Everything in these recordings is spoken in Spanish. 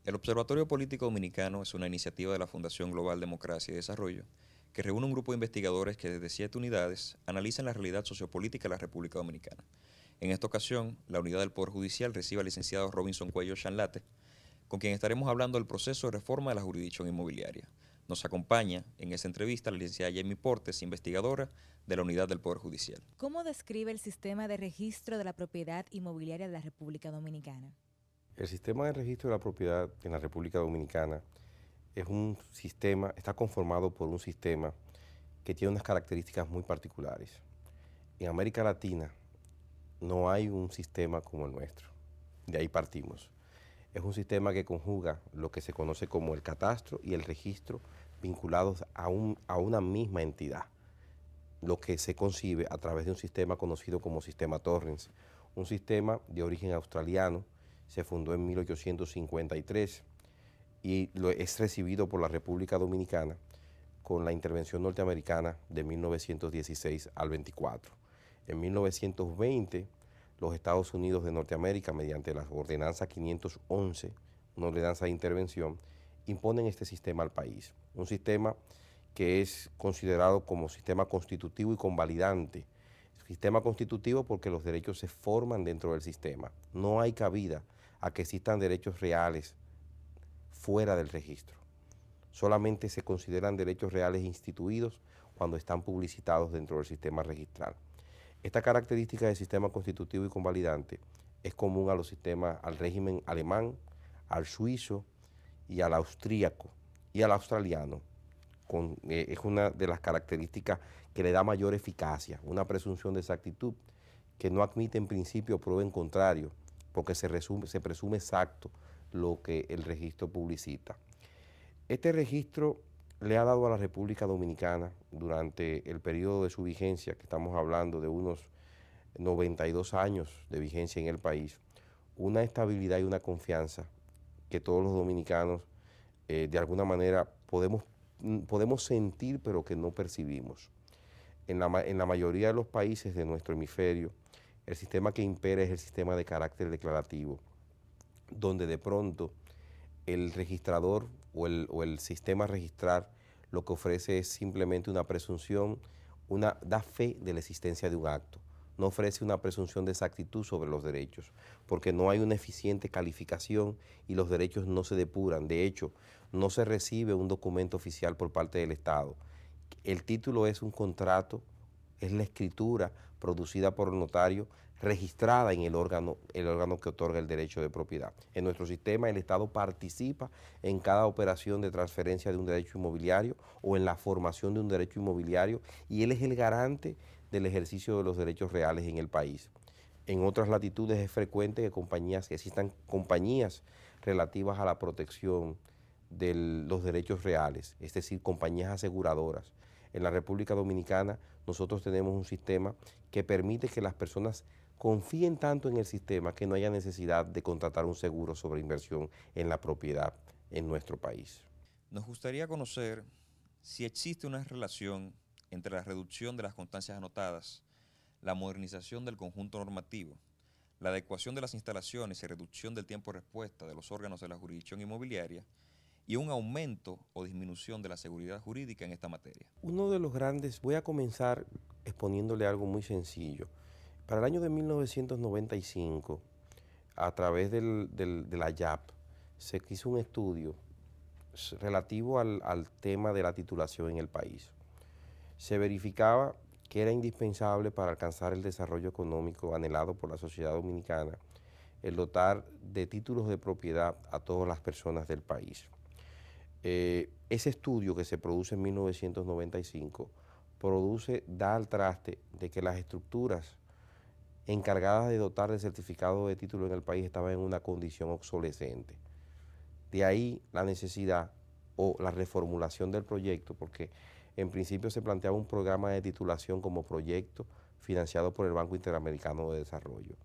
El Observatorio Político Dominicano es una iniciativa de la Fundación Global Democracia y Desarrollo que reúne un grupo de investigadores que desde 7 unidades analizan la realidad sociopolítica de la República Dominicana. En esta ocasión, la unidad del Poder Judicial recibe al licenciado Robinson Cuello Chanlate, con quien estaremos hablando del proceso de reforma de la jurisdicción inmobiliaria. Nos acompaña en esta entrevista la licenciada Jamie Portes, investigadora de la unidad del Poder Judicial. ¿Cómo describe el sistema de registro de la propiedad inmobiliaria de la República Dominicana? El sistema de registro de la propiedad en la República Dominicana es un sistema, está conformado por un sistema que tiene unas características muy particulares. En América Latina no hay un sistema como el nuestro, de ahí partimos. Es un sistema que conjuga lo que se conoce como el catastro y el registro vinculados a una misma entidad, lo que se concibe a través de un sistema conocido como sistema Torrens, un sistema de origen australiano. Se fundó en 1853 y es recibido por la República Dominicana con la intervención norteamericana de 1916 al 24. En 1920, los Estados Unidos de Norteamérica, mediante la ordenanza 511, una ordenanza de intervención, imponen este sistema al país. Un sistema que es considerado como sistema constitutivo y convalidante. Sistema constitutivo porque los derechos se forman dentro del sistema. No hay cabida a que existan derechos reales fuera del registro. Solamente se consideran derechos reales instituidos cuando están publicitados dentro del sistema registral. Esta característica del sistema constitutivo y convalidante es común a los sistemas, al régimen alemán, al suizo y al austríaco y al australiano. Es una de las características que le da mayor eficacia, una presunción de exactitud que no admite en principio prueba en contrario, porque se presume exacto lo que el registro publicita. Este registro le ha dado a la República Dominicana durante el periodo de su vigencia, que estamos hablando de unos 92 años de vigencia en el país, una estabilidad y una confianza que todos los dominicanos de alguna manera podemos sentir pero que no percibimos. En la mayoría de los países de nuestro hemisferio, el sistema que impera es el sistema de carácter declarativo, donde de pronto el registrador o el sistema registrar lo que ofrece es simplemente una presunción, da fe de la existencia de un acto. No ofrece una presunción de exactitud sobre los derechos, porque no hay una eficiente calificación y los derechos no se depuran. De hecho, no se recibe un documento oficial por parte del Estado. El título es un contrato, es la escritura producida por el notario, registrada en el órgano que otorga el derecho de propiedad. En nuestro sistema el Estado participa en cada operación de transferencia de un derecho inmobiliario o en la formación de un derecho inmobiliario y él es el garante del ejercicio de los derechos reales en el país. En otras latitudes es frecuente que existan compañías relativas a la protección de los derechos reales, es decir, compañías aseguradoras. En la República Dominicana nosotros tenemos un sistema que permite que las personas confíen tanto en el sistema que no haya necesidad de contratar un seguro sobre inversión en la propiedad en nuestro país. Nos gustaría conocer si existe una relación entre la reducción de las constancias anotadas, la modernización del conjunto normativo, la adecuación de las instalaciones y reducción del tiempo de respuesta de los órganos de la jurisdicción inmobiliaria y un aumento o disminución de la seguridad jurídica en esta materia. Uno de los grandes, voy a comenzar exponiéndole algo muy sencillo. Para el año de 1995, a través de la YAP, se hizo un estudio relativo al tema de la titulación en el país. Se verificaba que era indispensable para alcanzar el desarrollo económico anhelado por la sociedad dominicana el dotar de títulos de propiedad a todas las personas del país. Ese estudio que se produce en 1995 da al traste de que las estructuras encargadas de dotar de certificado de título en el país estaban en una condición obsolescente. De ahí la necesidad o la reformulación del proyecto, porque en principio se planteaba un programa de titulación como proyecto financiado por el Banco Interamericano de Desarrollo.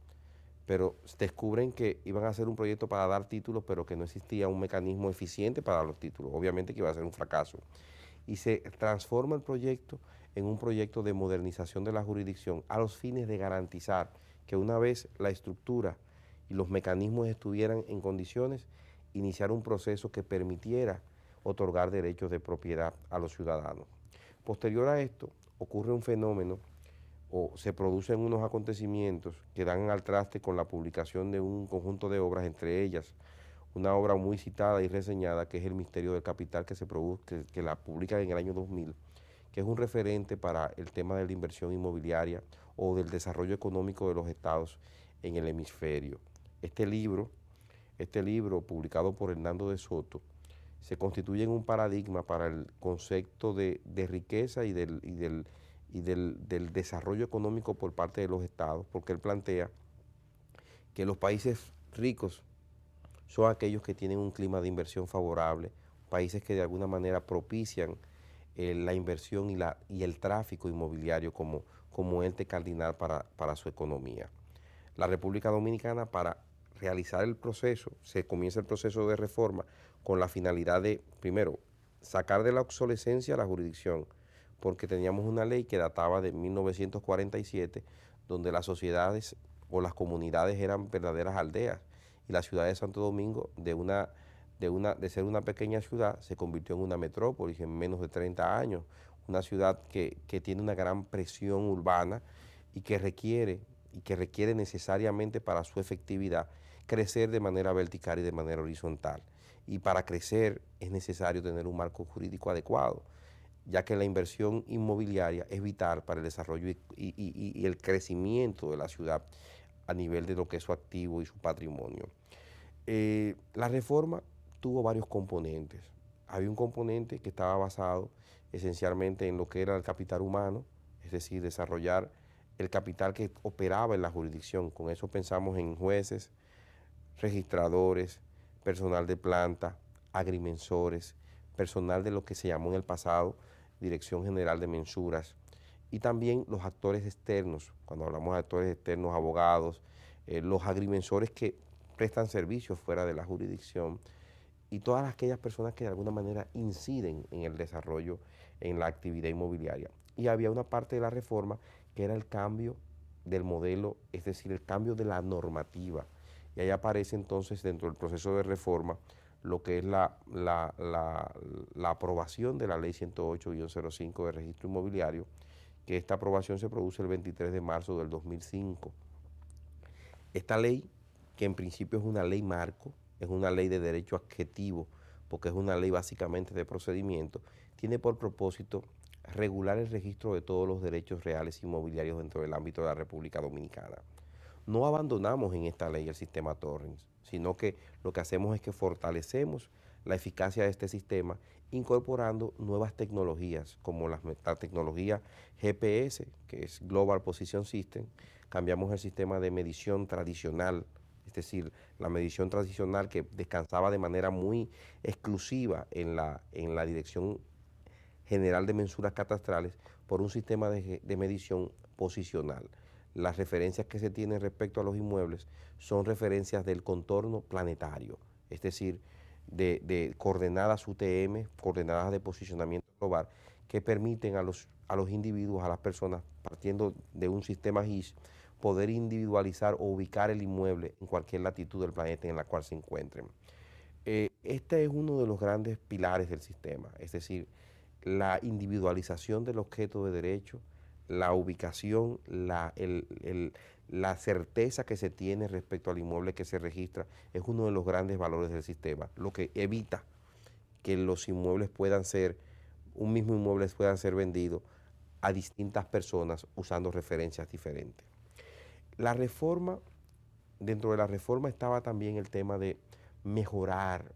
Pero descubren que iban a hacer un proyecto para dar títulos, pero que no existía un mecanismo eficiente para los títulos. Obviamente que iba a ser un fracaso. Y se transforma el proyecto en un proyecto de modernización de la jurisdicción a los fines de garantizar que una vez la estructura y los mecanismos estuvieran en condiciones, iniciar un proceso que permitiera otorgar derechos de propiedad a los ciudadanos. Posterior a esto, ocurre un fenómeno o se producen unos acontecimientos que dan al traste con la publicación de un conjunto de obras, entre ellas una obra muy citada y reseñada que es El Misterio del Capital, que se produce, que la publica en el año 2000, que es un referente para el tema de la inversión inmobiliaria o del desarrollo económico de los estados en el hemisferio. Este libro, publicado por Hernando de Soto, se constituye en un paradigma para el concepto de riqueza y del desarrollo económico por parte de los estados, porque él plantea que los países ricos son aquellos que tienen un clima de inversión favorable, países que de alguna manera propician la inversión y el tráfico inmobiliario como ente cardinal para su economía. La República Dominicana, para realizar el proceso, se comienza el proceso de reforma con la finalidad de, primero, sacar de la obsolescencia la jurisdicción, porque teníamos una ley que databa de 1947, donde las sociedades o las comunidades eran verdaderas aldeas, y la ciudad de Santo Domingo, de ser una pequeña ciudad, se convirtió en una metrópolis en menos de 30 años, una ciudad que tiene una gran presión urbana y que requiere necesariamente para su efectividad crecer de manera vertical y de manera horizontal. Y para crecer es necesario tener un marco jurídico adecuado, ya que la inversión inmobiliaria es vital para el desarrollo y el crecimiento de la ciudad a nivel de lo que es su activo y su patrimonio. La reforma tuvo varios componentes. Había un componente que estaba basado esencialmente en lo que era el capital humano, es decir, desarrollar el capital que operaba en la jurisdicción. Con eso pensamos en jueces, registradores, personal de planta, agrimensores, personal de lo que se llamó en el pasado Dirección General de Mensuras, y también los actores externos. Cuando hablamos de actores externos, abogados, los agrimensores que prestan servicios fuera de la jurisdicción y todas aquellas personas que de alguna manera inciden en el desarrollo, en la actividad inmobiliaria. Y había una parte de la reforma que era el cambio del modelo, es decir, el cambio de la normativa. Y ahí aparece entonces dentro del proceso de reforma lo que es la aprobación de la Ley 108-05 de registro inmobiliario, que esta aprobación se produce el 23 de marzo del 2005. Esta ley, que en principio es una ley marco, es una ley de derecho adjetivo, porque es una ley básicamente de procedimiento, tiene por propósito regular el registro de todos los derechos reales inmobiliarios dentro del ámbito de la República Dominicana. No abandonamos en esta ley el sistema Torrens, sino que lo que hacemos es que fortalecemos la eficacia de este sistema incorporando nuevas tecnologías como la tecnología GPS, que es Global Position System. Cambiamos el sistema de medición tradicional, es decir, la medición tradicional que descansaba de manera muy exclusiva en la Dirección General de Mensuras Catastrales, por un sistema de medición posicional. Las referencias que se tienen respecto a los inmuebles son referencias del contorno planetario, es decir, de coordenadas UTM, coordenadas de posicionamiento global, que permiten a los individuos, a las personas, partiendo de un sistema GIS, poder individualizar o ubicar el inmueble en cualquier latitud del planeta en la cual se encuentren. Este es uno de los grandes pilares del sistema, es decir, la individualización del objeto de derecho, la ubicación, la certeza que se tiene respecto al inmueble que se registra, es uno de los grandes valores del sistema, lo que evita que los inmuebles un mismo inmueble puedan ser vendido a distintas personas usando referencias diferentes. Dentro de la reforma estaba también el tema de mejorar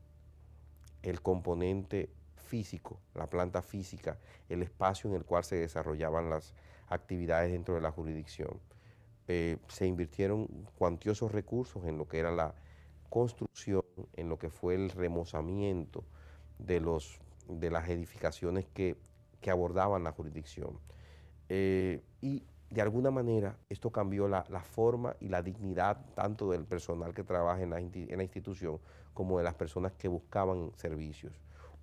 el componente físico, la planta física, el espacio en el cual se desarrollaban las actividades dentro de la jurisdicción. Se invirtieron cuantiosos recursos en lo que era la construcción, en lo que fue el remozamiento de las edificaciones que abordaban la jurisdicción. Y de alguna manera esto cambió la forma y la dignidad tanto del personal que trabaja en la institución como de las personas que buscaban servicios.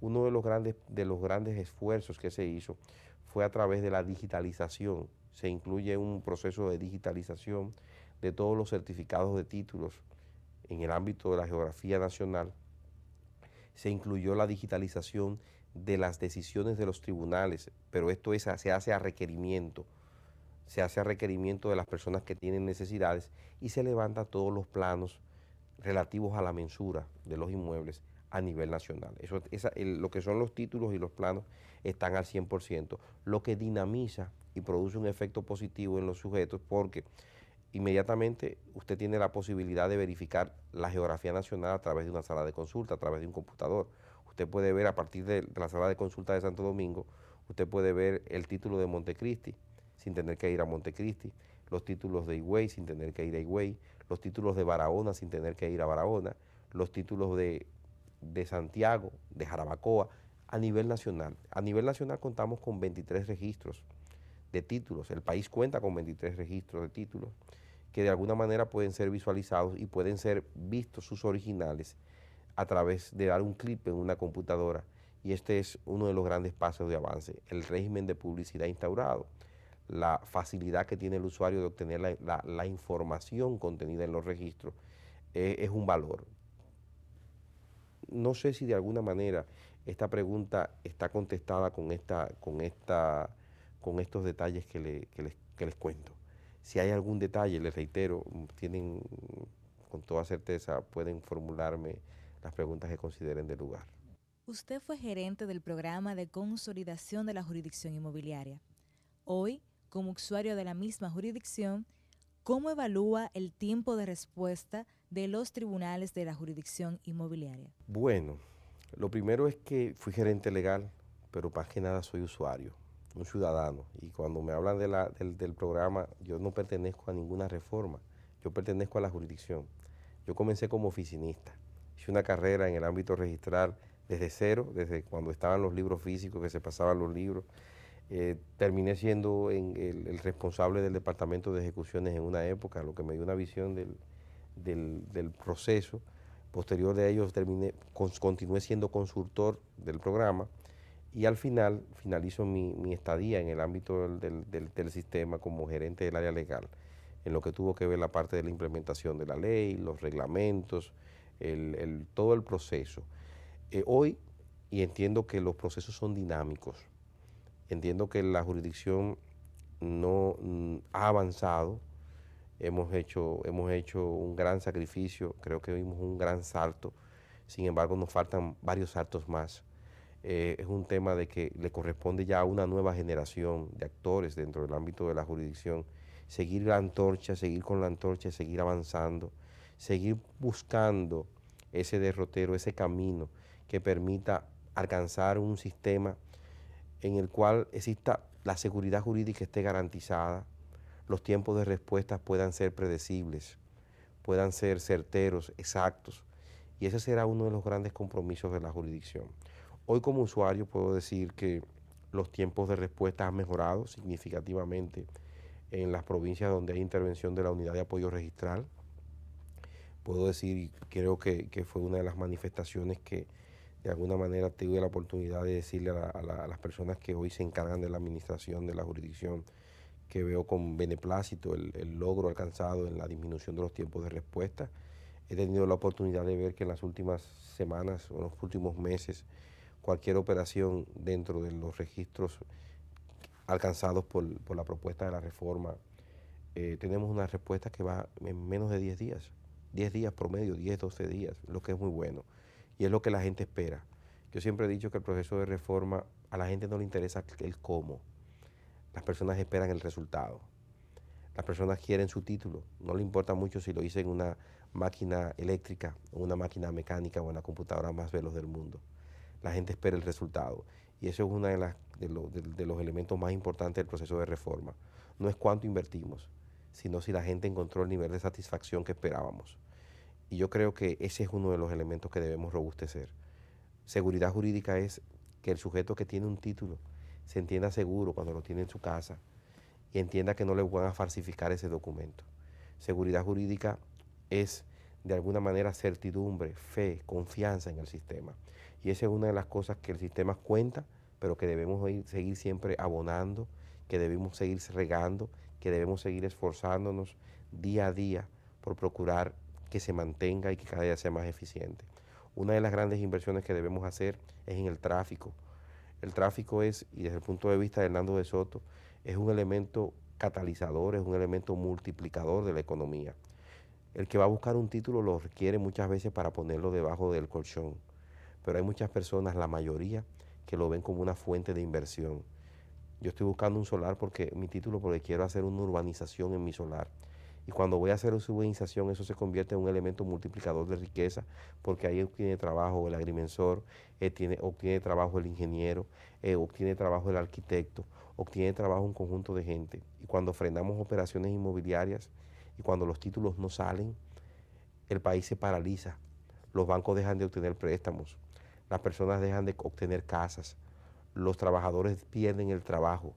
Uno de los grandes esfuerzos que se hizo fue a través de la digitalización. Se incluye un proceso de digitalización de todos los certificados de títulos en el ámbito de la geografía nacional se incluyó la digitalización de las decisiones de los tribunales, pero esto se hace a requerimiento. Se hace a requerimiento de las personas que tienen necesidades y se levantan todos los planos relativos a la mensura de los inmuebles a nivel nacional. Lo que son los títulos y los planos están al 100%, lo que dinamiza y produce un efecto positivo en los sujetos porque inmediatamente usted tiene la posibilidad de verificar la geografía nacional a través de una sala de consulta, a través de un computador. Usted puede ver a partir de la sala de consulta de Santo Domingo, usted puede ver el título de Montecristi sin tener que ir a Montecristi, los títulos de Higüey sin tener que ir a Higüey, los títulos de Barahona sin tener que ir a Barahona, los títulos de Santiago, de Jarabacoa, a nivel nacional. A nivel nacional contamos con 23 registros de títulos. El país cuenta con 23 registros de títulos que de alguna manera pueden ser visualizados y pueden ser vistos sus originales a través de dar un clip en una computadora. Y este es uno de los grandes pasos de avance, el régimen de publicidad instaurado, la facilidad que tiene el usuario de obtener la información contenida en los registros, es un valor. No sé si de alguna manera esta pregunta está contestada con estos detalles que les cuento. Si hay algún detalle, les reitero, tienen con toda certeza, pueden formularme las preguntas que consideren de lugar. Usted fue gerente del programa de consolidación de la jurisdicción inmobiliaria. Hoy, como usuario de la misma jurisdicción, ¿cómo evalúa el tiempo de respuesta de los tribunales de la jurisdicción inmobiliaria? Bueno, lo primero es que fui gerente legal, pero más que nada soy usuario, un ciudadano. Y cuando me hablan del programa, yo no pertenezco a ninguna reforma, yo pertenezco a la jurisdicción. Yo comencé como oficinista, hice una carrera en el ámbito registral desde cero, desde cuando estaban los libros físicos, que se pasaban los libros. Terminé siendo el responsable del departamento de ejecuciones en una época, lo que me dio una visión del proceso. Posterior de ello continué siendo consultor del programa y al final finalizo mi estadía en el ámbito del sistema como gerente del área legal, en lo que tuvo que ver la parte de la implementación de la ley, los reglamentos, todo el proceso. Hoy, y entiendo que los procesos son dinámicos, entiendo que la jurisdicción no ha avanzado, hemos hecho un gran sacrificio, creo que vimos un gran salto, sin embargo nos faltan varios saltos más. Es un tema de que le corresponde ya a una nueva generación de actores dentro del ámbito de la jurisdicción, seguir la antorcha, seguir con la antorcha, seguir avanzando, seguir buscando ese derrotero, ese camino que permita alcanzar un sistema en el cual exista la seguridad jurídica esté garantizada, los tiempos de respuesta puedan ser predecibles, puedan ser certeros, exactos, y ese será uno de los grandes compromisos de la jurisdicción. Hoy como usuario puedo decir que los tiempos de respuesta han mejorado significativamente en las provincias donde hay intervención de la unidad de apoyo registral. Puedo decir, y creo que fue una de las manifestaciones que de alguna manera tuve la oportunidad de decirle a las personas que hoy se encargan de la administración de la jurisdicción, que veo con beneplácito el logro alcanzado en la disminución de los tiempos de respuesta. He tenido la oportunidad de ver que en las últimas semanas o en los últimos meses, cualquier operación dentro de los registros alcanzados por la propuesta de la reforma, tenemos una respuesta que va en menos de 10 días promedio, 10, 12 días, lo que es muy bueno. Y es lo que la gente espera. Yo siempre he dicho que el proceso de reforma a la gente no le interesa el cómo. Las personas esperan el resultado. Las personas quieren su título. No le importa mucho si lo hice en una máquina eléctrica, o una máquina mecánica o en la computadora más veloz del mundo. La gente espera el resultado. Y eso es uno de los elementos más importantes del proceso de reforma. No es cuánto invertimos, sino si la gente encontró el nivel de satisfacción que esperábamos. Y yo creo que ese es uno de los elementos que debemos robustecer. Seguridad jurídica es que el sujeto que tiene un título se entienda seguro cuando lo tiene en su casa y entienda que no le van a falsificar ese documento. Seguridad jurídica es de alguna manera certidumbre, fe, confianza en el sistema. Y esa es una de las cosas que el sistema cuenta, pero que debemos seguir siempre abonando, que debemos seguir regando, que debemos seguir esforzándonos día a día por procurar que se mantenga y que cada día sea más eficiente. Una de las grandes inversiones que debemos hacer es en el tráfico. El tráfico es, y desde el punto de vista de Hernando de Soto, es un elemento catalizador, es un elemento multiplicador de la economía. El que va a buscar un título lo requiere muchas veces para ponerlo debajo del colchón, pero hay muchas personas, la mayoría, que lo ven como una fuente de inversión. Yo estoy buscando un solar porque quiero hacer una urbanización en mi solar. Y cuando voy a hacer su urbanización, eso se convierte en un elemento multiplicador de riqueza, porque ahí obtiene trabajo el agrimensor, obtiene trabajo el ingeniero, obtiene trabajo el arquitecto, obtiene trabajo un conjunto de gente. Y cuando frenamos operaciones inmobiliarias y cuando los títulos no salen, el país se paraliza. Los bancos dejan de obtener préstamos, las personas dejan de obtener casas, los trabajadores pierden el trabajo.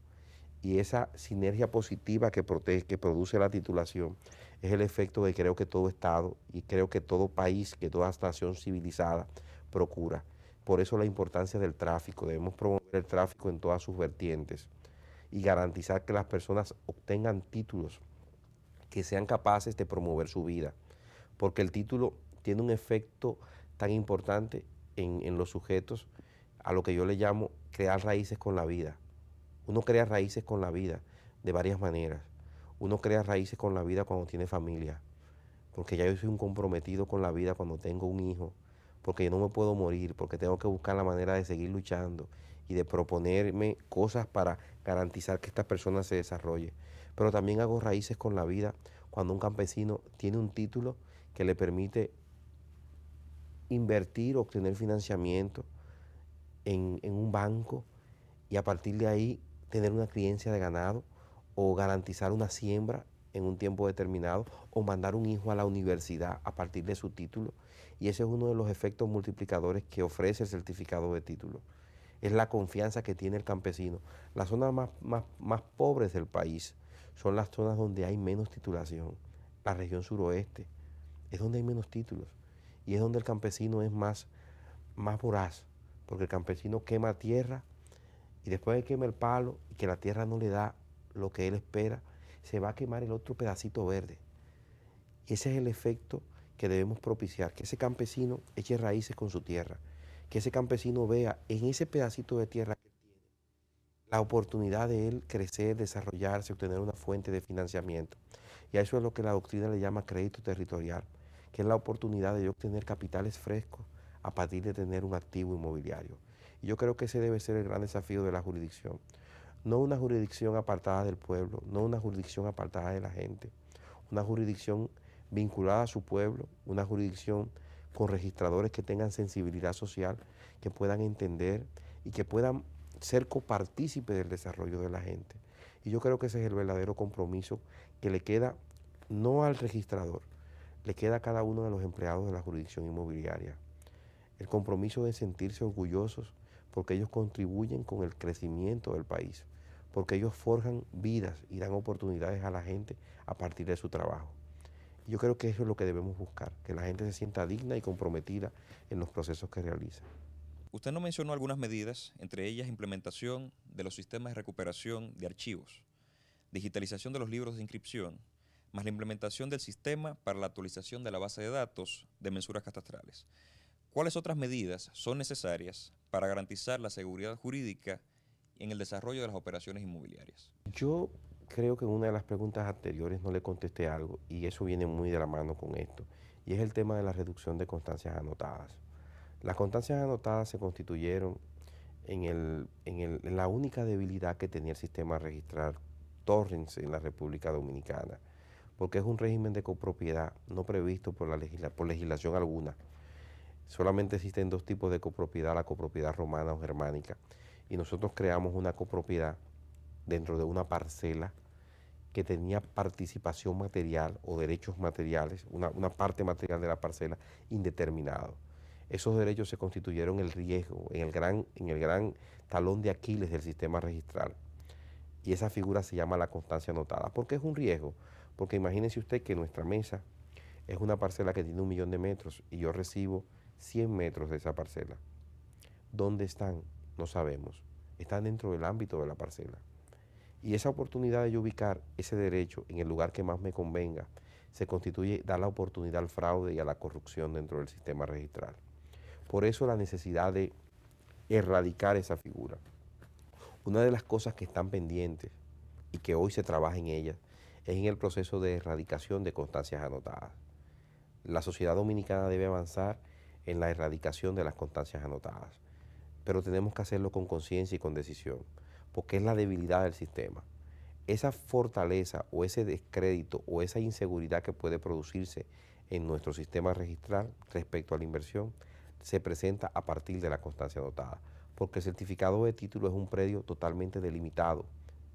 Y esa sinergia positiva que produce la titulación es el efecto que creo que todo Estado y creo que todo país, que toda nación civilizada procura. Por eso la importancia del tráfico. Debemos promover el tráfico en todas sus vertientes y garantizar que las personas obtengan títulos que sean capaces de promover su vida. Porque el título tiene un efecto tan importante en los sujetos a lo que yo le llamo crear raíces con la vida. Uno crea raíces con la vida de varias maneras. Uno crea raíces con la vida cuando tiene familia, porque ya yo soy un comprometido con la vida cuando tengo un hijo, porque yo no me puedo morir, porque tengo que buscar la manera de seguir luchando y de proponerme cosas para garantizar que esta persona se desarrolle. Pero también hago raíces con la vida cuando un campesino tiene un título que le permite invertir, obtener financiamiento en un banco y a partir de ahí tener una criencia de ganado o garantizar una siembra en un tiempo determinado o mandar un hijo a la universidad a partir de su título. Y ese es uno de los efectos multiplicadores que ofrece el certificado de título. Es la confianza que tiene el campesino. Las zonas más pobres del país son las zonas donde hay menos titulación. La región suroeste es donde hay menos títulos y es donde el campesino es más voraz, porque el campesino quema tierra y después de que quema el palo y que la tierra no le da lo que él espera, se va a quemar el otro pedacito verde. Y ese es el efecto que debemos propiciar, que ese campesino eche raíces con su tierra, que ese campesino vea en ese pedacito de tierra que tiene la oportunidad de él crecer, desarrollarse, obtener una fuente de financiamiento. Y a eso es lo que la doctrina le llama crédito territorial, que es la oportunidad de obtener capitales frescos a partir de tener un activo inmobiliario. Y yo creo que ese debe ser el gran desafío de la jurisdicción. No una jurisdicción apartada del pueblo, no una jurisdicción apartada de la gente, una jurisdicción vinculada a su pueblo, una jurisdicción con registradores que tengan sensibilidad social, que puedan entender y que puedan ser copartícipes del desarrollo de la gente. Y yo creo que ese es el verdadero compromiso que le queda no al registrador, le queda a cada uno de los empleados de la jurisdicción inmobiliaria. El compromiso de sentirse orgullosos porque ellos contribuyen con el crecimiento del país, porque ellos forjan vidas y dan oportunidades a la gente a partir de su trabajo. Y yo creo que eso es lo que debemos buscar, que la gente se sienta digna y comprometida en los procesos que realiza. Usted nos mencionó algunas medidas, entre ellas implementación de los sistemas de recuperación de archivos, digitalización de los libros de inscripción, más la implementación del sistema para la actualización de la base de datos de mensuras catastrales. ¿Cuáles otras medidas son necesarias para garantizar la seguridad jurídica en el desarrollo de las operaciones inmobiliarias? Yo creo que en una de las preguntas anteriores no le contesté algo y eso viene muy de la mano con esto, y es el tema de la reducción de constancias anotadas. Las constancias anotadas se constituyeron en la única debilidad que tenía el sistema de registrar torrents en la República Dominicana, porque es un régimen de copropiedad no previsto por legislación alguna. Solamente existen dos tipos de copropiedad, la copropiedad romana o germánica, y nosotros creamos una copropiedad dentro de una parcela que tenía participación material o derechos materiales, una parte material de la parcela indeterminado. Esos derechos se constituyeron el riesgo, en el gran talón de Aquiles del sistema registral. Y esa figura se llama la constancia anotada. ¿Por qué es un riesgo? Porque imagínense usted que nuestra mesa es una parcela que tiene 1 millón de metros y yo recibo 100 metros de esa parcela. ¿Dónde están? No sabemos. Están dentro del ámbito de la parcela. Y esa oportunidad de yo ubicar ese derecho en el lugar que más me convenga, da la oportunidad al fraude y a la corrupción dentro del sistema registral. Por eso la necesidad de erradicar esa figura. Una de las cosas que están pendientes y que hoy se trabaja en ellas es en el proceso de erradicación de constancias anotadas. La sociedad dominicana debe avanzar en la erradicación de las constancias anotadas, pero tenemos que hacerlo con conciencia y con decisión, porque es la debilidad del sistema. Esa fortaleza o ese descrédito o esa inseguridad que puede producirse en nuestro sistema registral respecto a la inversión se presenta a partir de la constancia anotada, porque el certificado de título es un predio totalmente delimitado,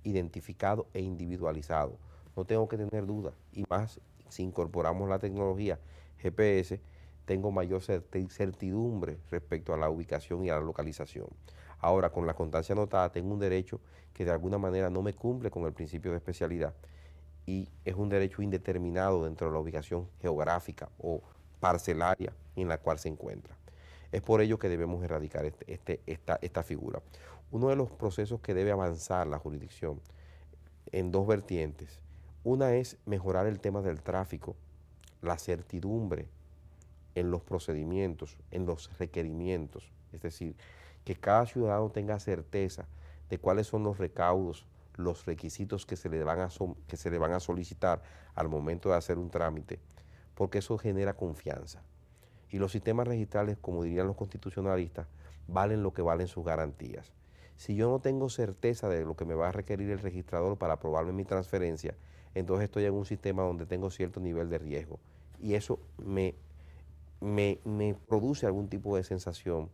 identificado e individualizado. No tengo que tener duda, y más si incorporamos la tecnología GPS, tengo mayor certidumbre respecto a la ubicación y a la localización. Ahora, con la constancia anotada tengo un derecho que de alguna manera no me cumple con el principio de especialidad y es un derecho indeterminado dentro de la ubicación geográfica o parcelaria en la cual se encuentra. Es por ello que debemos erradicar esta figura. Uno de los procesos que debe avanzar la jurisdicción en dos vertientes. Una es mejorar el tema del tráfico, la certidumbre en los procedimientos, en los requerimientos, es decir, que cada ciudadano tenga certeza de cuáles son los recaudos, los requisitos que se le van a solicitar al momento de hacer un trámite, porque eso genera confianza. Y los sistemas registrales, como dirían los constitucionalistas, valen lo que valen sus garantías. Si yo no tengo certeza de lo que me va a requerir el registrador para aprobarme mi transferencia, entonces estoy en un sistema donde tengo cierto nivel de riesgo. Y eso me produce algún tipo de sensación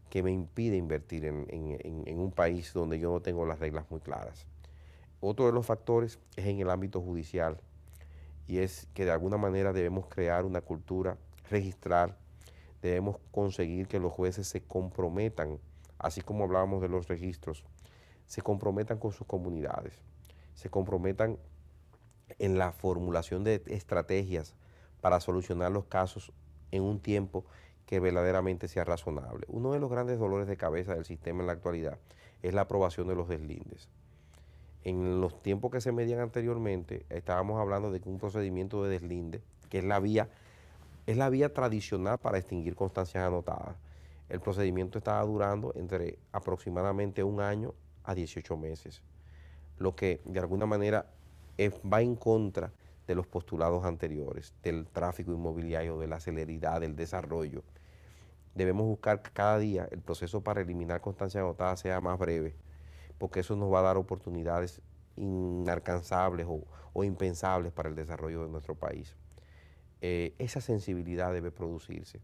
que me impide invertir en un país donde yo no tengo las reglas muy claras. Otro de los factores es en el ámbito judicial, y es que de alguna manera debemos crear una cultura registral, debemos conseguir que los jueces se comprometan, así como hablábamos de los registros, se comprometan con sus comunidades, se comprometan en la formulación de estrategias para solucionar los casos en un tiempo que verdaderamente sea razonable. Uno de los grandes dolores de cabeza del sistema en la actualidad es la aprobación de los deslindes. En los tiempos que se medían anteriormente, estábamos hablando de que un procedimiento de deslinde, que es la vía tradicional para extinguir constancias anotadas. El procedimiento estaba durando entre aproximadamente 1 año a 18 meses, lo que de alguna manera va en contra de los postulados anteriores, del tráfico inmobiliario, de la celeridad, del desarrollo. Debemos buscar que cada día el proceso para eliminar constancias anotadas sea más breve, porque eso nos va a dar oportunidades inalcanzables o impensables para el desarrollo de nuestro país. Esa sensibilidad debe producirse,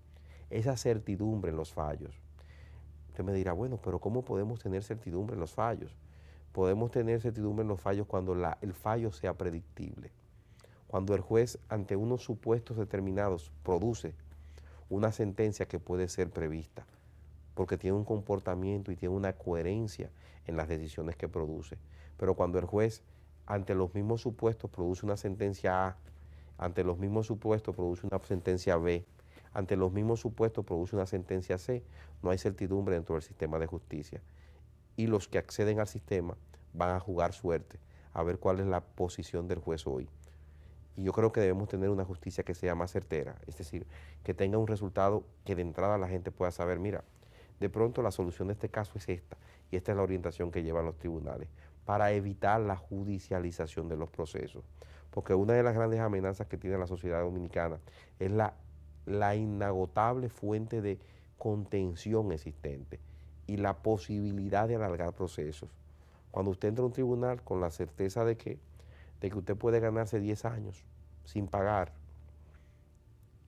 esa certidumbre en los fallos. Usted me dirá, bueno, pero ¿cómo podemos tener certidumbre en los fallos? Podemos tener certidumbre en los fallos cuando el fallo sea predictible. Cuando el juez, ante unos supuestos determinados, produce una sentencia que puede ser prevista, porque tiene un comportamiento y tiene una coherencia en las decisiones que produce. Pero cuando el juez, ante los mismos supuestos, produce una sentencia A, ante los mismos supuestos produce una sentencia B, ante los mismos supuestos produce una sentencia C, no hay certidumbre dentro del sistema de justicia. Y los que acceden al sistema van a jugar suerte, a ver cuál es la posición del juez hoy. Y yo creo que debemos tener una justicia que sea más certera, es decir, que tenga un resultado que de entrada la gente pueda saber, mira, de pronto la solución de este caso es esta, y esta es la orientación que llevan los tribunales, para evitar la judicialización de los procesos. Porque una de las grandes amenazas que tiene la sociedad dominicana es la inagotable fuente de contención existente y la posibilidad de alargar procesos. Cuando usted entra a un tribunal con la certeza de que usted puede ganarse 10 años sin pagar,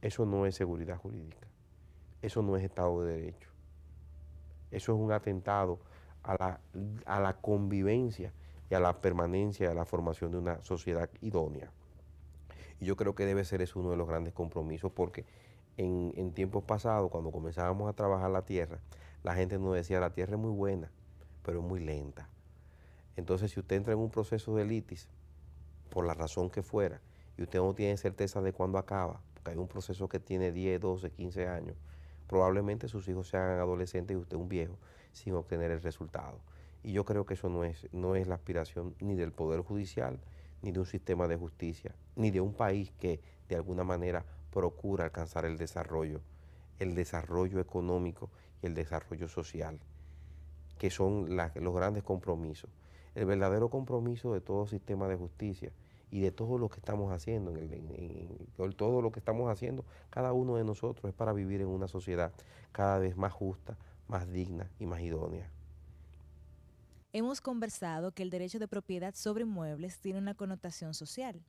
eso no es seguridad jurídica, eso no es Estado de Derecho, eso es un atentado a la convivencia y a la permanencia, a la formación de una sociedad idónea. Y yo creo que debe ser eso uno de los grandes compromisos, porque en tiempos pasados, cuando comenzábamos a trabajar la tierra, la gente nos decía, la tierra es muy buena, pero es muy lenta. Entonces, si usted entra en un proceso de litis, por la razón que fuera, y usted no tiene certeza de cuándo acaba, porque hay un proceso que tiene 10, 12, 15 años, probablemente sus hijos se hagan adolescentes y usted un viejo, sin obtener el resultado. Y yo creo que eso no es la aspiración ni del Poder Judicial, ni de un sistema de justicia, ni de un país que de alguna manera procura alcanzar el desarrollo el desarrollo económico y el desarrollo social, que son los grandes compromisos. El verdadero compromiso de todo sistema de justicia y de todo lo que estamos haciendo, todo lo que estamos haciendo, cada uno de nosotros es para vivir en una sociedad cada vez más justa, más digna y más idónea. Hemos conversado que el derecho de propiedad sobre inmuebles tiene una connotación social.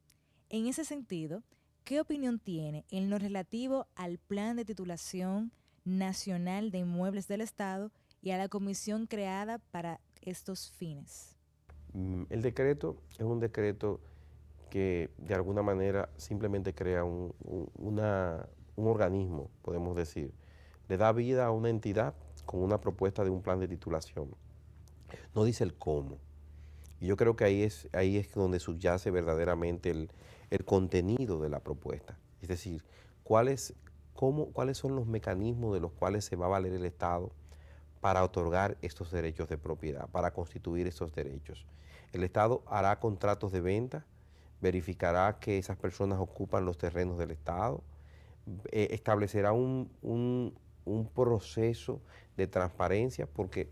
En ese sentido, ¿qué opinión tiene en lo relativo al Plan de Titulación Nacional de Inmuebles del Estado y a la comisión creada para estos fines? El decreto es un decreto que de alguna manera simplemente crea un organismo, podemos decir. Le da vida a una entidad con una propuesta de un plan de titulación. No dice el cómo. Y yo creo que ahí es donde subyace verdaderamente el contenido de la propuesta. Es decir, cuáles son los mecanismos de los cuales se va a valer el Estado para otorgar estos derechos de propiedad, para constituir estos derechos. El Estado hará contratos de venta, verificará que esas personas ocupan los terrenos del Estado, establecerá un proceso de transparencia, porque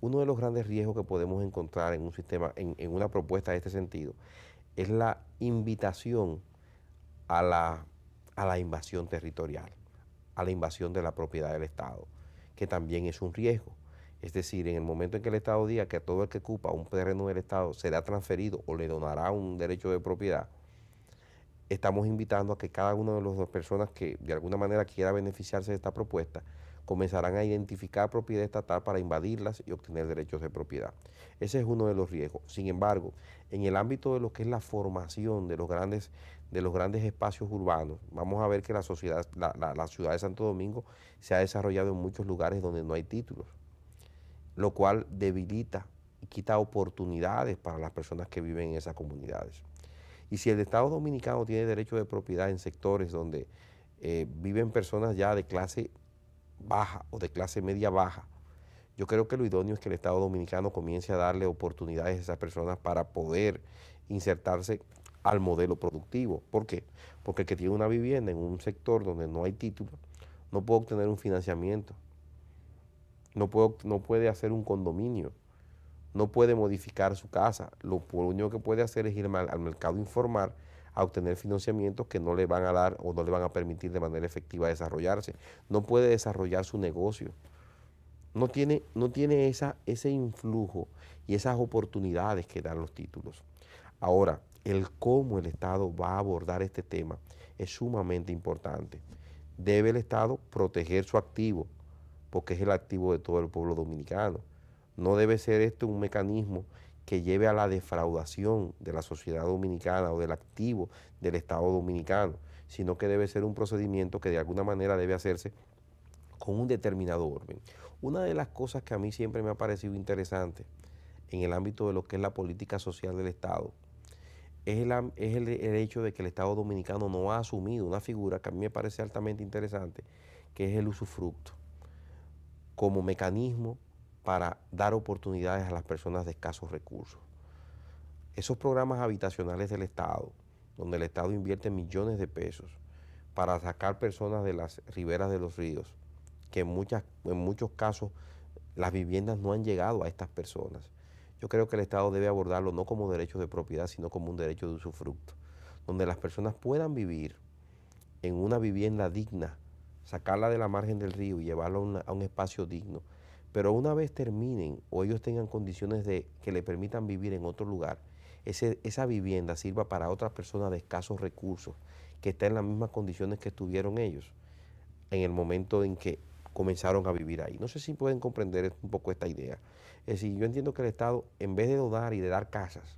uno de los grandes riesgos que podemos encontrar en un sistema, en una propuesta de este sentido, es la invitación a la invasión territorial, a la invasión de la propiedad del Estado, que también es un riesgo. Es decir, en el momento en que el Estado diga que todo el que ocupa un terreno del Estado será transferido o le donará un derecho de propiedad, estamos invitando a que cada una de las personas que de alguna manera quiera beneficiarse de esta propuesta comenzarán a identificar propiedad estatal para invadirlas y obtener derechos de propiedad. Ese es uno de los riesgos. Sin embargo, en el ámbito de lo que es la formación de los grandes espacios urbanos, vamos a ver que la ciudad de Santo Domingo se ha desarrollado en muchos lugares donde no hay títulos, lo cual debilita y quita oportunidades para las personas que viven en esas comunidades. Y si el Estado Dominicano tiene derecho de propiedad en sectores donde viven personas ya de clase baja o de clase media baja, yo creo que lo idóneo es que el Estado Dominicano comience a darle oportunidades a esas personas para poder insertarse al modelo productivo. ¿Por qué? Porque el que tiene una vivienda en un sector donde no hay título no puede obtener un financiamiento, no puede hacer un condominio, no puede modificar su casa. Lo único que puede hacer es ir al mercado informal a obtener financiamientos que no le van a dar o no le van a permitir de manera efectiva desarrollarse. No puede desarrollar su negocio. No tiene ese influjo y esas oportunidades que dan los títulos. Ahora, el cómo el Estado va a abordar este tema es sumamente importante. Debe el Estado proteger su activo, porque es el activo de todo el pueblo dominicano. No debe ser este un mecanismo que lleve a la defraudación de la sociedad dominicana o del activo del Estado dominicano, sino que debe ser un procedimiento que de alguna manera debe hacerse con un determinado orden. Una de las cosas que a mí siempre me ha parecido interesante en el ámbito de lo que es la política social del Estado es el hecho de que el Estado dominicano no ha asumido una figura que a mí me parece altamente interesante, que es el usufructo, como mecanismo para dar oportunidades a las personas de escasos recursos. Esos programas habitacionales del Estado, donde el Estado invierte millones de pesos para sacar personas de las riberas de los ríos, que en muchos casos las viviendas no han llegado a estas personas. Yo creo que el Estado debe abordarlo no como derecho de propiedad, sino como un derecho de usufructo, donde las personas puedan vivir en una vivienda digna, sacarla de la margen del río y llevarla a un espacio digno. Pero una vez terminen o ellos tengan condiciones que le permitan vivir en otro lugar, esa vivienda sirva para otras personas de escasos recursos que estén en las mismas condiciones que estuvieron ellos en el momento en que comenzaron a vivir ahí. No sé si pueden comprender un poco esta idea. Es decir, yo entiendo que el Estado, en vez de donar y de dar casas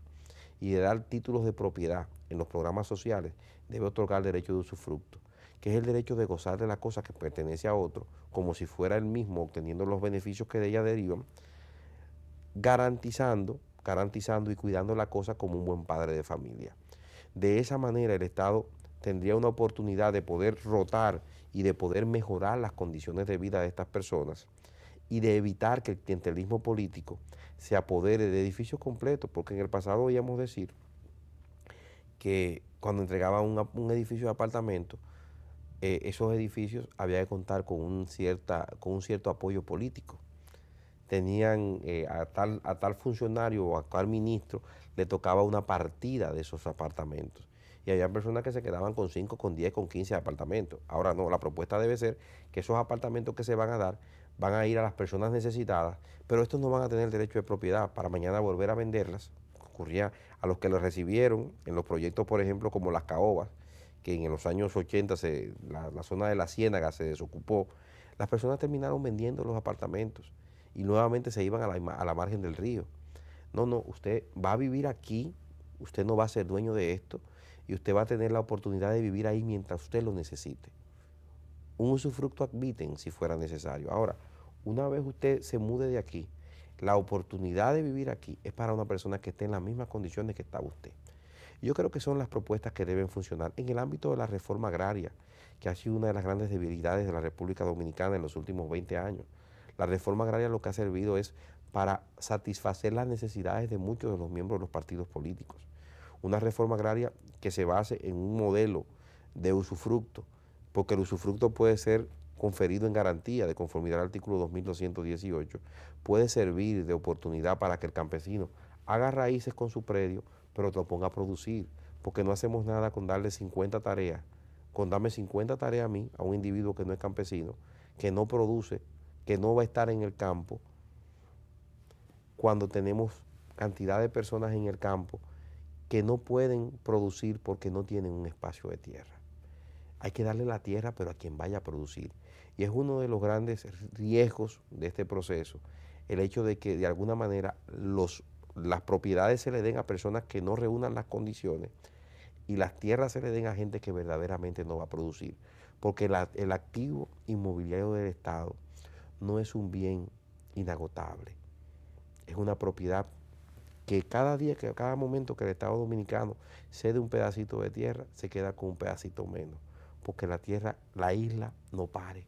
y de dar títulos de propiedad en los programas sociales, debe otorgar derecho de usufructo, que es el derecho de gozar de la cosa que pertenece a otro, como si fuera él mismo obteniendo los beneficios que de ella derivan, garantizando y cuidando la cosa como un buen padre de familia. De esa manera el Estado tendría una oportunidad de poder rotar y de poder mejorar las condiciones de vida de estas personas y de evitar que el clientelismo político se apodere de edificios completos, porque en el pasado oíamos decir que cuando entregaban un edificio de apartamento, esos edificios había que contar con un cierto apoyo político. Tenían a tal funcionario o a tal ministro le tocaba una partida de esos apartamentos. Y había personas que se quedaban con 5, con 10, con 15 apartamentos. Ahora no, la propuesta debe ser que esos apartamentos que se van a dar van a ir a las personas necesitadas, pero estos no van a tener derecho de propiedad para mañana volver a venderlas. Ocurría a los que los recibieron en los proyectos, por ejemplo, como las caobas, que en los años 80 la zona de la Ciénaga se desocupó. Las personas terminaron vendiendo los apartamentos y nuevamente se iban a la margen del río. No, usted va a vivir aquí, usted no va a ser dueño de esto y usted va a tener la oportunidad de vivir ahí mientras usted lo necesite. Un usufructo ad vitem si fuera necesario. Ahora, una vez usted se mude de aquí, la oportunidad de vivir aquí es para una persona que esté en las mismas condiciones que está usted. Yo creo que son las propuestas que deben funcionar en el ámbito de la reforma agraria, que ha sido una de las grandes debilidades de la República Dominicana en los últimos 20 años. La reforma agraria lo que ha servido es para satisfacer las necesidades de muchos de los miembros de los partidos políticos. Una reforma agraria que se base en un modelo de usufructo, porque el usufructo puede ser conferido en garantía de conformidad al artículo 2218, puede servir de oportunidad para que el campesino haga raíces con su predio, pero te lo ponga a producir, porque no hacemos nada con darle 50 tareas, con darme 50 tareas a mí, a un individuo que no es campesino, que no produce, que no va a estar en el campo, cuando tenemos cantidad de personas en el campo que no pueden producir porque no tienen un espacio de tierra. Hay que darle la tierra, pero a quien vaya a producir. Y es uno de los grandes riesgos de este proceso, el hecho de que de alguna manera las propiedades se le den a personas que no reúnan las condiciones y las tierras se le den a gente que verdaderamente no va a producir. Porque el activo inmobiliario del Estado no es un bien inagotable. Es una propiedad que cada día, que cada momento que el Estado Dominicano cede un pedacito de tierra, se queda con un pedacito menos. Porque la tierra, la isla no pare.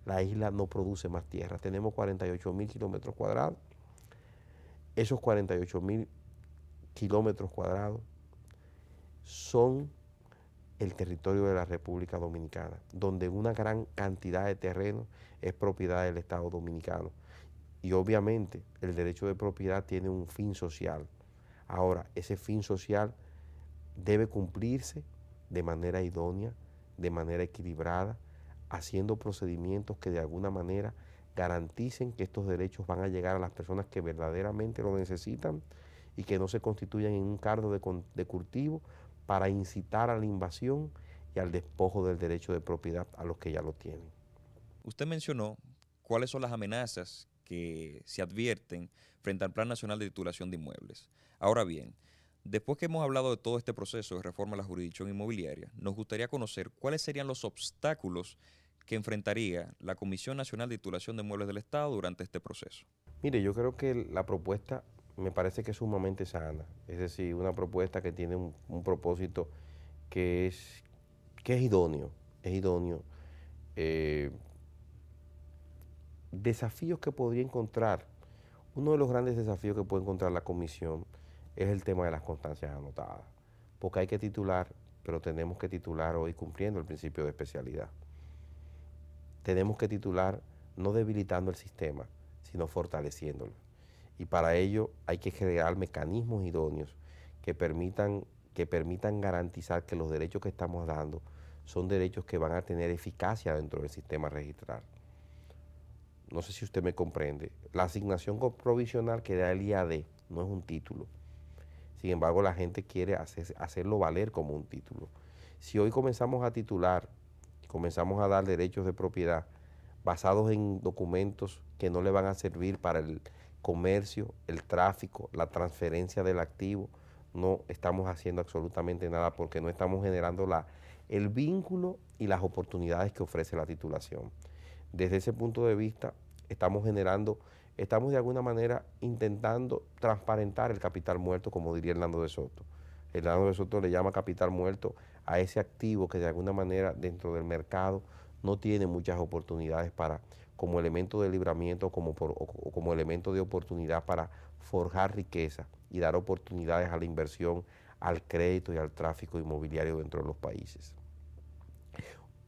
La isla no produce más tierra. Tenemos 48.000 kilómetros cuadrados. Esos 48.000 kilómetros cuadrados son el territorio de la República Dominicana, donde una gran cantidad de terreno es propiedad del Estado Dominicano. Y obviamente el derecho de propiedad tiene un fin social. Ahora, ese fin social debe cumplirse de manera idónea, de manera equilibrada, haciendo procedimientos que de alguna manera garanticen que estos derechos van a llegar a las personas que verdaderamente lo necesitan y que no se constituyan en un cargo de cultivo para incitar a la invasión y al despojo del derecho de propiedad a los que ya lo tienen. Usted mencionó cuáles son las amenazas que se advierten frente al Plan Nacional de Titulación de Inmuebles. Ahora bien, después que hemos hablado de todo este proceso de reforma a la jurisdicción inmobiliaria, nos gustaría conocer cuáles serían los obstáculos que enfrentaría la Comisión Nacional de Titulación de Inmuebles del Estado durante este proceso. Mire, yo creo que la propuesta me parece que es sumamente sana, es decir, una propuesta que tiene un propósito que es idóneo, desafíos que podría encontrar, uno de los grandes desafíos que puede encontrar la comisión es el tema de las constancias anotadas, porque hay que titular, pero tenemos que titular hoy cumpliendo el principio de especialidad. Tenemos que titular no debilitando el sistema, sino fortaleciéndolo. Y para ello hay que crear mecanismos idóneos que permitan garantizar que los derechos que estamos dando son derechos que van a tener eficacia dentro del sistema registral. No sé si usted me comprende. La asignación provisional que da el IAD no es un título. Sin embargo, la gente quiere hacerlo valer como un título. Si hoy comenzamos a titular, comenzamos a dar derechos de propiedad basados en documentos que no le van a servir para el comercio, el tráfico, la transferencia del activo, no estamos haciendo absolutamente nada porque no estamos generando el vínculo y las oportunidades que ofrece la titulación. Desde ese punto de vista, estamos de alguna manera intentando transparentar el capital muerto, como diría Hernando de Soto. Hernando de Soto le llama capital muerto a ese activo que de alguna manera dentro del mercado no tiene muchas oportunidades como elemento de libramiento o como elemento de oportunidad para forjar riqueza y dar oportunidades a la inversión, al crédito y al tráfico inmobiliario dentro de los países.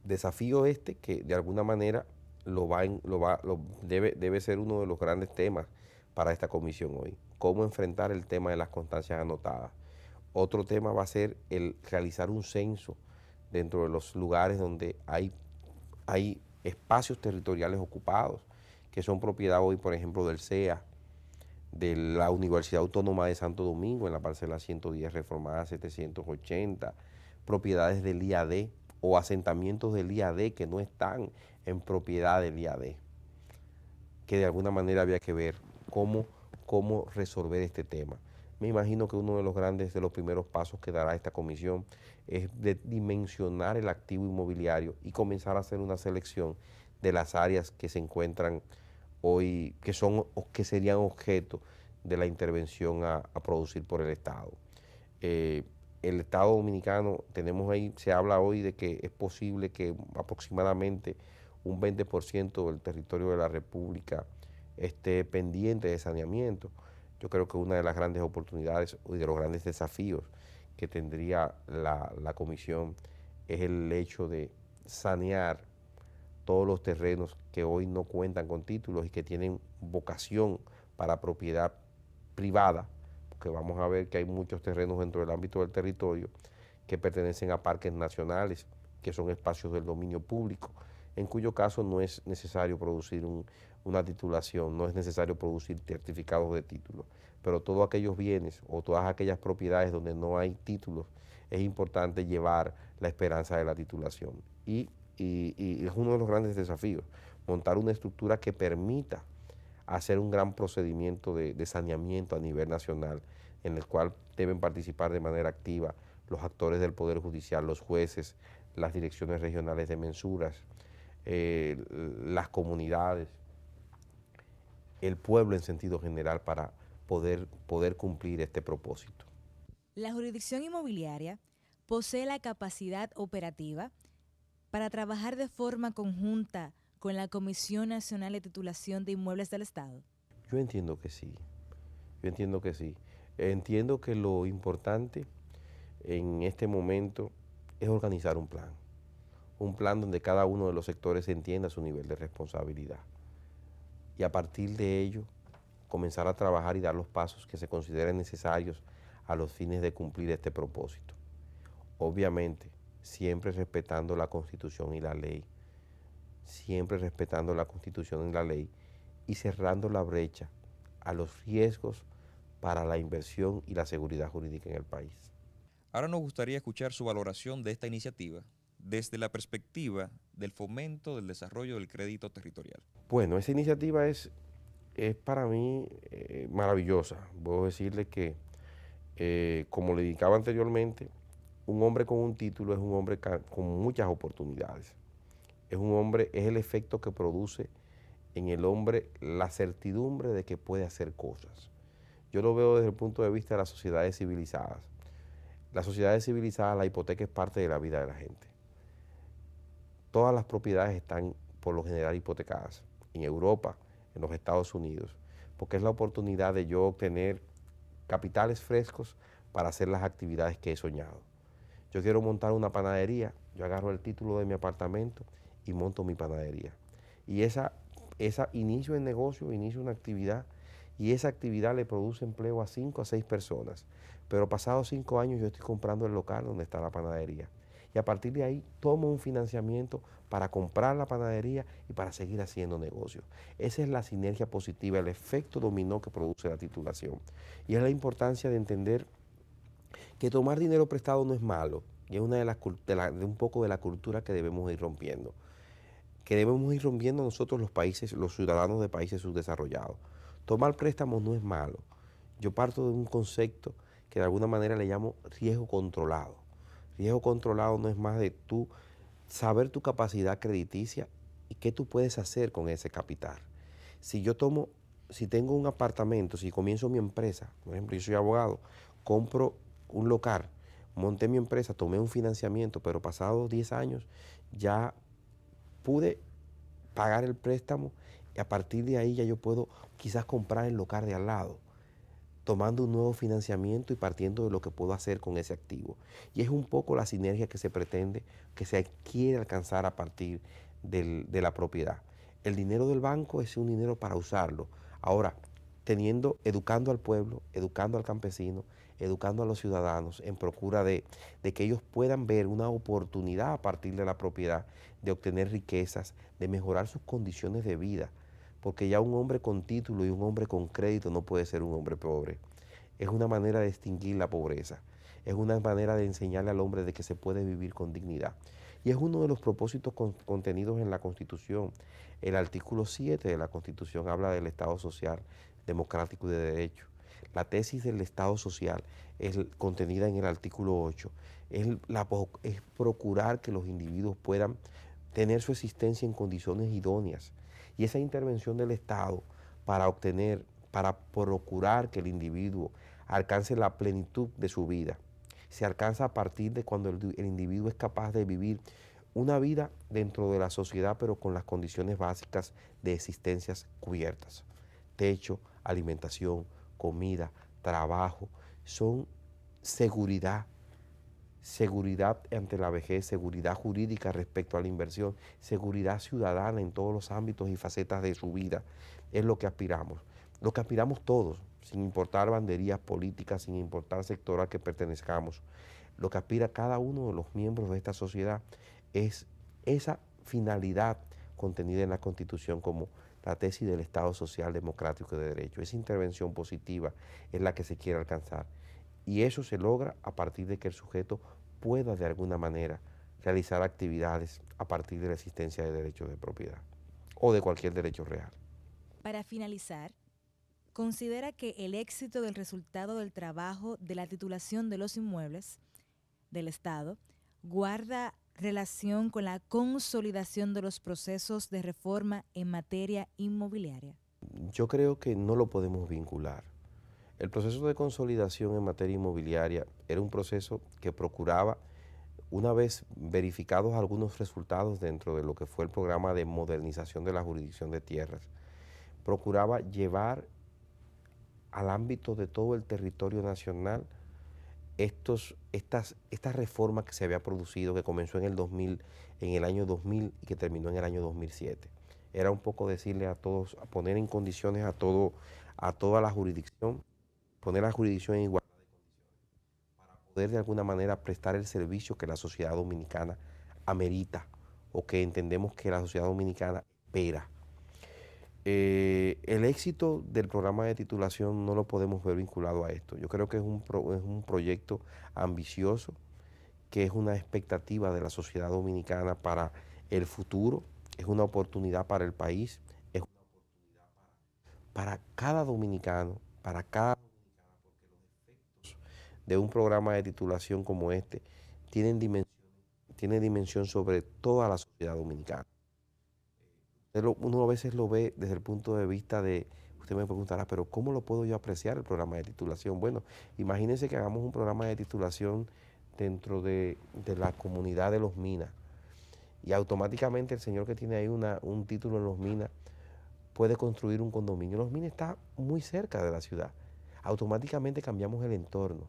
Desafío este que de alguna manera debe ser uno de los grandes temas para esta comisión hoy. Cómo enfrentar el tema de las constancias anotadas. Otro tema va a ser el realizar un censo dentro de los lugares donde hay espacios territoriales ocupados, que son propiedad hoy, por ejemplo, del CEA, de la Universidad Autónoma de Santo Domingo, en la parcela 110 reformada 780, propiedades del IAD o asentamientos del IAD que no están en propiedad del IAD, que de alguna manera había que ver cómo resolver este tema. Me imagino que uno de los primeros pasos que dará esta comisión es de dimensionar el activo inmobiliario y comenzar a hacer una selección de las áreas que se encuentran hoy, que serían objeto de la intervención a producir por el Estado. El Estado Dominicano, se habla hoy de que es posible que aproximadamente un 20% del territorio de la República esté pendiente de saneamiento. Yo creo que una de las grandes oportunidades y de los grandes desafíos que tendría la comisión es el hecho de sanear todos los terrenos que hoy no cuentan con títulos y que tienen vocación para propiedad privada, porque vamos a ver que hay muchos terrenos dentro del ámbito del territorio que pertenecen a parques nacionales, que son espacios del dominio público, en cuyo caso no es necesario producir una titulación, no es necesario producir certificados de título, pero todos aquellos bienes o todas aquellas propiedades donde no hay títulos, es importante llevar la esperanza de la titulación. Y es uno de los grandes desafíos, montar una estructura que permita hacer un gran procedimiento de saneamiento a nivel nacional, en el cual deben participar de manera activa los actores del Poder Judicial, los jueces, las direcciones regionales de mensuras, las comunidades, el pueblo en sentido general, para poder cumplir este propósito. La jurisdicción inmobiliaria posee la capacidad operativa para trabajar de forma conjunta con la Comisión Nacional de Titulación de Inmuebles del Estado. Yo entiendo que sí, Entiendo que lo importante en este momento es organizar un plan donde cada uno de los sectores entienda su nivel de responsabilidad y a partir de ello comenzar a trabajar y dar los pasos que se consideren necesarios a los fines de cumplir este propósito. Obviamente, siempre respetando la Constitución y la ley, y cerrando la brecha a los riesgos para la inversión y la seguridad jurídica en el país. Ahora nos gustaría escuchar su valoración de esta iniciativa desde la perspectiva del fomento del desarrollo del crédito territorial. Bueno, esa iniciativa es para mí maravillosa. Puedo decirle que, como le indicaba anteriormente, un hombre con un título es un hombre con muchas oportunidades. Es el efecto que produce en el hombre la certidumbre de que puede hacer cosas. Yo lo veo desde el punto de vista de las sociedades civilizadas. Las sociedades civilizadas, la hipoteca es parte de la vida de la gente. Todas las propiedades están por lo general hipotecadas. En Europa, en los Estados Unidos, porque es la oportunidad de yo obtener capitales frescos para hacer las actividades que he soñado. Yo quiero montar una panadería, yo agarro el título de mi apartamento y monto mi panadería. Y inicio el negocio, inicio una actividad y esa actividad le produce empleo a 5 a 6 personas. Pero pasados 5 años yo estoy comprando el local donde está la panadería. Y a partir de ahí tomo un financiamiento para comprar la panadería y para seguir haciendo negocios. Esa es la sinergia positiva, el efecto dominó que produce la titulación. Y es la importancia de entender que tomar dinero prestado no es malo, y es una de un poco de la cultura que debemos ir rompiendo. Que debemos ir rompiendo nosotros los ciudadanos de países subdesarrollados. Tomar préstamos no es malo. Yo parto de un concepto que de alguna manera le llamo riesgo controlado. Riesgo controlado no es más de tú saber tu capacidad crediticia y qué tú puedes hacer con ese capital. Si tengo un apartamento, si comienzo mi empresa, por ejemplo, yo soy abogado, compro un local, monté mi empresa, tomé un financiamiento, pero pasados 10 años ya pude pagar el préstamo y a partir de ahí ya yo puedo quizás comprar el local de al lado. tomando un nuevo financiamiento y partiendo de lo que puedo hacer con ese activo. Y es un poco la sinergia que se pretende, que se quiere alcanzar a partir de la propiedad. El dinero del banco es un dinero para usarlo. Ahora, educando al pueblo, educando al campesino, educando a los ciudadanos en procura de que ellos puedan ver una oportunidad a partir de la propiedad, de obtener riquezas, de mejorar sus condiciones de vida, porque ya un hombre con título y un hombre con crédito no puede ser un hombre pobre. Es una manera de extinguir la pobreza, es una manera de enseñarle al hombre de que se puede vivir con dignidad. Y es uno de los propósitos contenidos en la Constitución. El artículo 7 de la Constitución habla del Estado social, democrático y de derecho. La tesis del Estado social es contenida en el artículo 8. Es procurar que los individuos puedan tener su existencia en condiciones idóneas. Y esa intervención del Estado para procurar que el individuo alcance la plenitud de su vida, se alcanza a partir de cuando el individuo es capaz de vivir una vida dentro de la sociedad, pero con las condiciones básicas de existencias cubiertas. Techo, alimentación, comida, trabajo, son seguridad ante la vejez, seguridad jurídica respecto a la inversión, seguridad ciudadana en todos los ámbitos y facetas de su vida. Es lo que aspiramos todos, sin importar banderías políticas, sin importar sector al que pertenezcamos. Lo que aspira cada uno de los miembros de esta sociedad es esa finalidad contenida en la Constitución como la tesis del Estado social, democrático y de derecho. Esa intervención positiva es la que se quiere alcanzar. Y eso se logra a partir de que el sujeto pueda de alguna manera realizar actividades a partir de la existencia de derechos de propiedad o de cualquier derecho real. Para finalizar, considera que el éxito del resultado del trabajo de la titulación de los inmuebles del Estado guarda relación con la consolidación de los procesos de reforma en materia inmobiliaria. Yo creo que no lo podemos vincular. El proceso de consolidación en materia inmobiliaria era un proceso que procuraba, una vez verificados algunos resultados dentro de lo que fue el programa de modernización de la jurisdicción de tierras, procuraba llevar al ámbito de todo el territorio nacional esta reforma que se había producido, que comenzó en el año 2000 y que terminó en el año 2007. Era un poco decirle a todos, a poner en condiciones a toda la jurisdicción, poner la jurisdicción en igualdad de condiciones, para poder de alguna manera prestar el servicio que la sociedad dominicana amerita o que entendemos que la sociedad dominicana espera. El éxito del programa de titulación no lo podemos ver vinculado a esto. Yo creo que es un proyecto ambicioso, que es una expectativa de la sociedad dominicana para el futuro, es una oportunidad para el país, es una oportunidad para cada dominicano, porque los efectos de un programa de titulación como este tienen dimensión sobre toda la sociedad dominicana. Uno a veces lo ve desde el punto de vista de, usted me preguntará, pero ¿cómo lo puedo yo apreciar el programa de titulación? Bueno, imagínense que hagamos un programa de titulación dentro de la comunidad de Los Minas y automáticamente el señor que tiene ahí un título en Los Minas puede construir un condominio. Los Minas está muy cerca de la ciudad. Automáticamente cambiamos el entorno.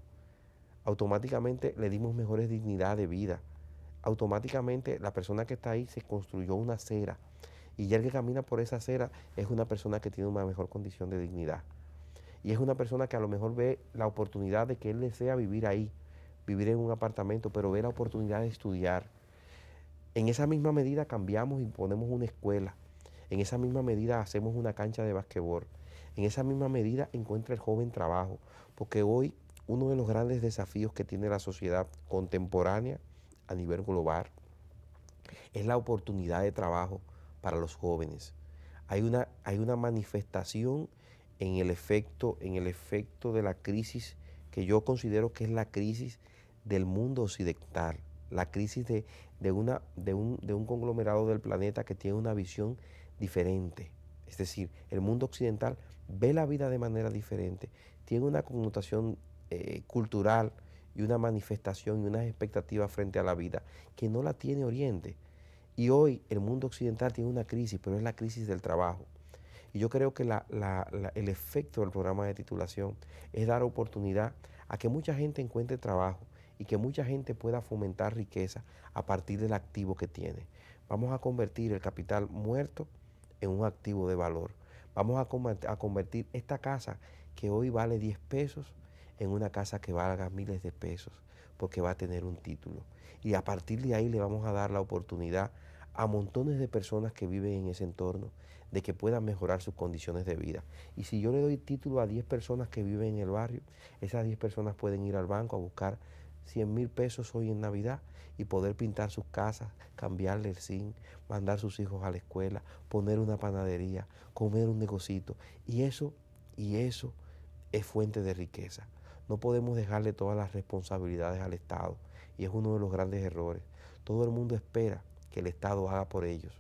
Automáticamente le dimos mejores dignidad de vida. Automáticamente la persona que está ahí se construyó una acera. Y ya el que camina por esa acera es una persona que tiene una mejor condición de dignidad. Y es una persona que a lo mejor ve la oportunidad de que él desea vivir ahí, vivir en un apartamento, pero ve la oportunidad de estudiar. En esa misma medida cambiamos y ponemos una escuela. En esa misma medida hacemos una cancha de basquetbol. En esa misma medida encuentra el joven trabajo. Porque hoy uno de los grandes desafíos que tiene la sociedad contemporánea a nivel global es la oportunidad de trabajo para los jóvenes. Hay una manifestación en el efecto de la crisis que yo considero que es la crisis del mundo occidental, la crisis de un conglomerado del planeta que tiene una visión diferente. Es decir, el mundo occidental ve la vida de manera diferente, tiene una connotación cultural y una manifestación y unas expectativas frente a la vida que no la tiene Oriente. Y hoy el mundo occidental tiene una crisis, pero es la crisis del trabajo. Y yo creo que el efecto del programa de titulación es dar oportunidad a que mucha gente encuentre trabajo y que mucha gente pueda fomentar riqueza a partir del activo que tiene. Vamos a convertir el capital muerto en un activo de valor. Vamos a convertir esta casa que hoy vale 10 pesos en una casa que valga miles de pesos, porque va a tener un título. Y a partir de ahí le vamos a dar la oportunidad a montones de personas que viven en ese entorno de que puedan mejorar sus condiciones de vida. Y si yo le doy título a 10 personas que viven en el barrio, esas 10 personas pueden ir al banco a buscar 100.000 pesos hoy en Navidad y poder pintar sus casas, cambiarle el zinc, mandar a sus hijos a la escuela, poner una panadería, comer un negocito. Y eso es fuente de riqueza. No podemos dejarle todas las responsabilidades al Estado y es uno de los grandes errores. Todo el mundo espera que el Estado haga por ellos.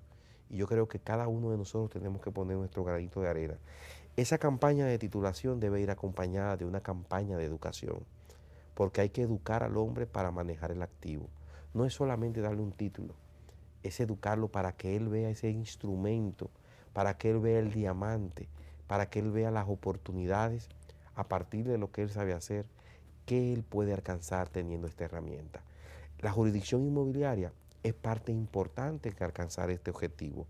Y yo creo que cada uno de nosotros tenemos que poner nuestro granito de arena. Esa campaña de titulación debe ir acompañada de una campaña de educación, porque hay que educar al hombre para manejar el activo. No es solamente darle un título, es educarlo para que él vea ese instrumento, para que él vea el diamante, para que él vea las oportunidades a partir de lo que él sabe hacer, que él puede alcanzar teniendo esta herramienta. La jurisdicción inmobiliaria es parte importante en alcanzar este objetivo,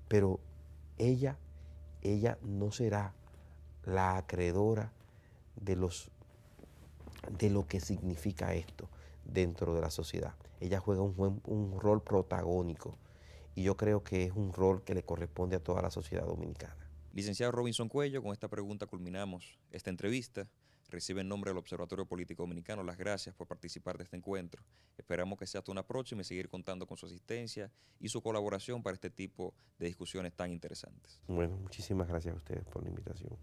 pero ella no será la acreedora de lo que significa esto dentro de la sociedad. Ella juega un rol protagónico y yo creo que es un rol que le corresponde a toda la sociedad dominicana. Licenciado Robinson Cuello, con esta pregunta culminamos esta entrevista. Recibe en nombre del Observatorio Político Dominicano las gracias por participar de este encuentro. Esperamos que sea hasta una próxima y seguir contando con su asistencia y su colaboración para este tipo de discusiones tan interesantes. Bueno, muchísimas gracias a ustedes por la invitación.